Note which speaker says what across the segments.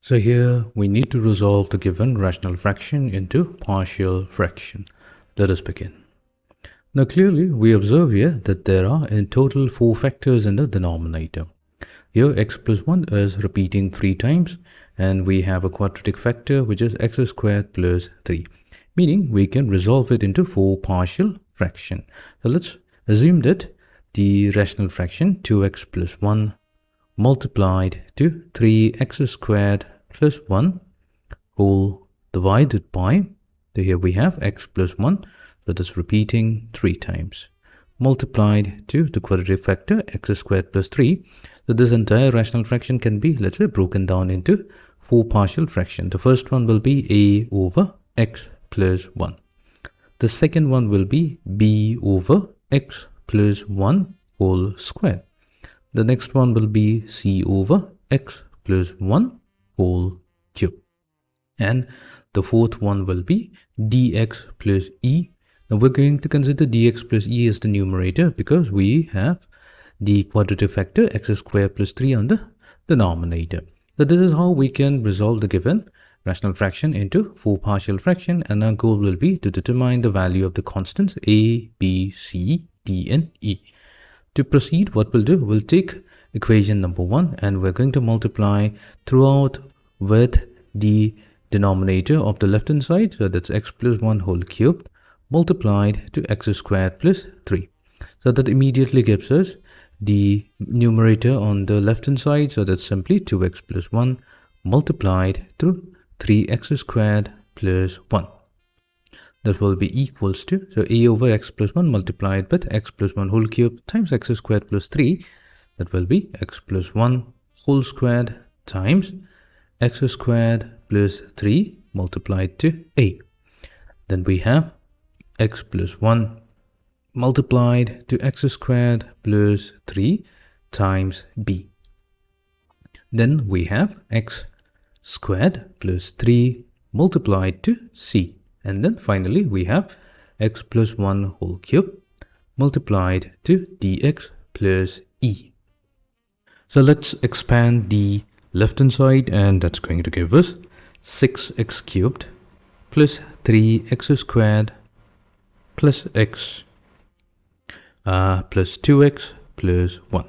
Speaker 1: So here we need to resolve the given rational fraction into partial fraction. Let us begin. Now clearly we observe here that there are in total 4 factors in the denominator. Here x plus 1 is repeating 3 times, and we have a quadratic factor which is x squared plus 3, meaning we can resolve it into 4 partial fractions. So let's assume that the rational fraction 2x plus 1 multiplied to 3x squared plus 1 whole divided by, so here we have x plus 1, that is repeating 3 times, multiplied to the quadratic factor x squared plus 3. So this entire rational fraction can be, let's say, broken down into 4 partial fractions. The first one will be a over x plus 1. The second one will be b over x plus 1 whole square. The next one will be c over x plus 1 whole cube. And the fourth one will be dx plus e. Now we're going to consider dx plus e as the numerator because we have the quadratic factor x squared plus 3 on the denominator. So this is how we can resolve the given rational fraction into 4 partial fractions, and our goal will be to determine the value of the constants a, b, c, d and e. To proceed, what we'll do, we'll take equation number 1 and we're going to multiply throughout with the denominator of the left hand side, so that's x plus 1 whole cube multiplied to x squared plus 3. So that immediately gives us the numerator on the left hand side, so that's simply 2x plus 1 multiplied to 3x squared plus 1. That will be equals to, so a over x plus 1 multiplied with x plus 1 whole cube times x squared plus 3, that will be x plus 1 whole squared times x squared plus 3 multiplied to a. Then we have x plus 1 multiplied to x squared plus 3 times b. Then we have x squared plus 3 multiplied to c. And then finally we have x plus 1 whole cube multiplied to dx plus e. So let's expand the left hand side, and that's going to give us 6x cubed plus 3x squared plus x plus 2x plus 1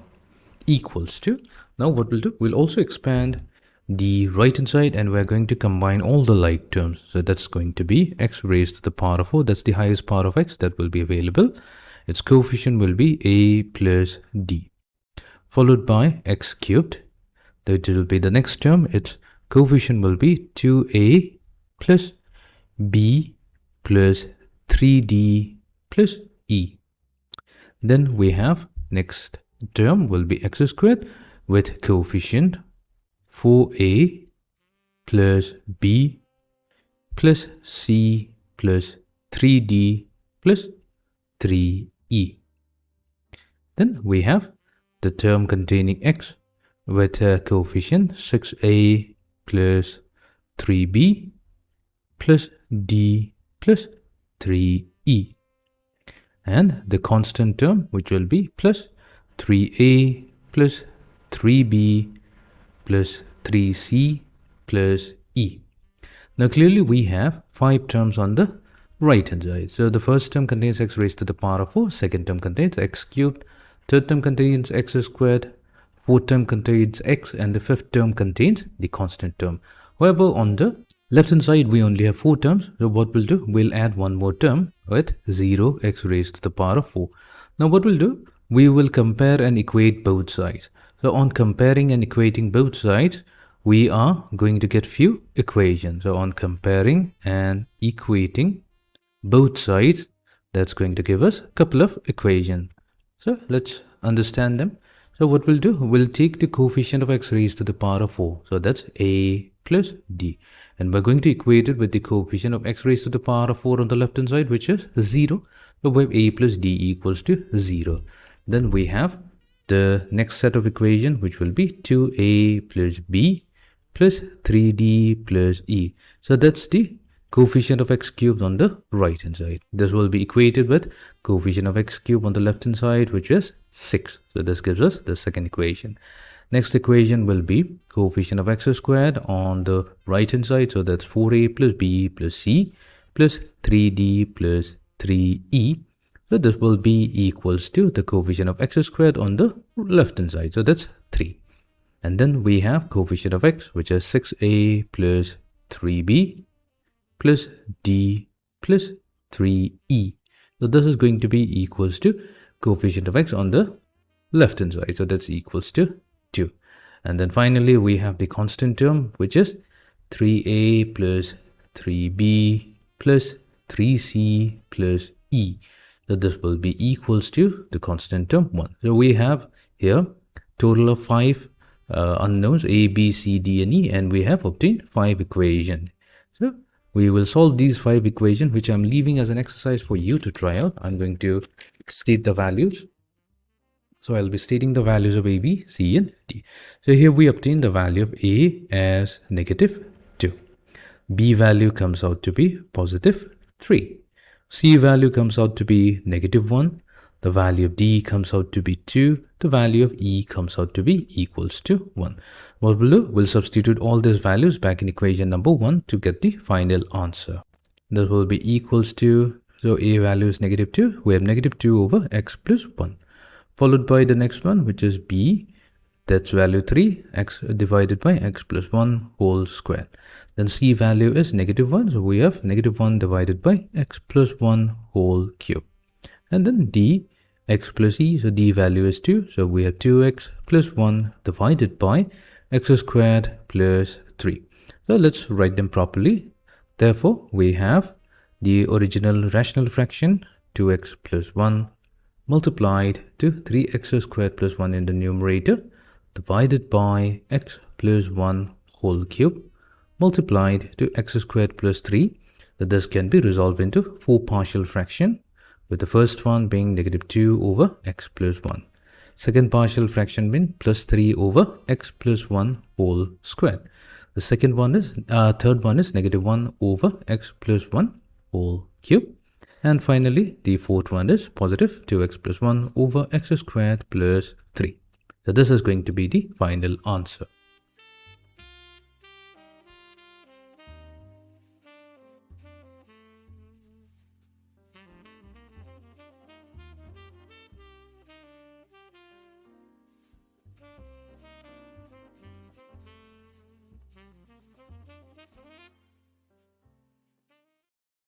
Speaker 1: equals to, now what we'll do, we'll also expand the right hand side and we're going to combine all the like terms. So that's going to be x raised to the power of 4, that's the highest power of x that will be available. Its coefficient will be a plus d, followed by x cubed, that will be the next term, its coefficient will be 2a plus b plus 3d plus e. Then we have next term will be x squared with coefficient 4a plus b plus c plus 3d plus 3e. Then we have the term containing x with a coefficient 6a plus 3b plus d plus 3e. And the constant term which will be plus 3a plus 3b plus 3c plus e. Now clearly we have 5 terms on the right hand side. So the first term contains x raised to the power of 4, second term contains x cubed, third term contains x squared, fourth term contains x, and the fifth term contains the constant term. However, on the left hand side we only have 4 terms, so what we'll do, we'll add one more term with 0x raised to the power of 4. Now what we'll do, we will compare and equate both sides. So on comparing and equating both sides, we are going to get few equations. So on comparing and equating both sides, that's going to give us a couple of equations. So let's understand them. So what we'll do, we'll take the coefficient of x raised to the power of 4. So that's a plus d. And we're going to equate it with the coefficient of x raised to the power of 4 on the left hand side, which is 0. So we have a plus d equals to 0. Then we have the next set of equation, which will be 2a plus b plus 3d plus e. So that's the coefficient of x cubed on the right hand side. This will be equated with coefficient of x cubed on the left hand side, which is 6. So this gives us the second equation. Next equation will be coefficient of x squared on the right hand side. So that's 4a plus b plus c plus 3d plus 3e. So this will be equals to the coefficient of x squared on the left hand side. So that's 3. And then we have coefficient of x, which is 6a plus 3b plus d plus 3e. So this is going to be equals to coefficient of x on the left hand side. So that's equals to 2. And then finally we have the constant term, which is 3a plus 3b plus 3c plus e. So this will be equals to the constant term 1. So we have here total of 5 unknowns a, b, c, d, and e, and we have obtained 5 equations. So we will solve these 5 equations, which I'm leaving as an exercise for you to try out. I'm going to state the values. So I'll be stating the values of a, b, c, and d. So here we obtain the value of a as negative 2. B value comes out to be positive 3. C value comes out to be negative 1. The value of D comes out to be 2. The value of E comes out to be equals to 1. What we'll do, we'll substitute all these values back in equation number 1 to get the final answer. That will be equals to, so A value is negative 2. We have negative 2 over x plus 1. Followed by the next one, which is B. That's value 3, x divided by x plus 1 whole square. Then C value is negative 1. So we have negative 1 divided by x plus 1 whole cube. And then D, x plus E. So D value is 2. So we have 2x plus 1 divided by x squared plus 3. So let's write them properly. Therefore, we have the original rational fraction 2x plus 1 multiplied to 3x squared plus 1 in the numerator divided by x plus 1 whole cube multiplied to x squared plus 3. That this can be resolved into 4 partial fractions, with the first one being negative 2 over x plus 1. Second partial fraction being plus 3 over x plus 1 whole square. The second one is, third one is negative 1 over x plus 1 whole cube. And finally, the fourth one is positive 2x plus 1 over x squared plus 3. So this is going to be the final answer.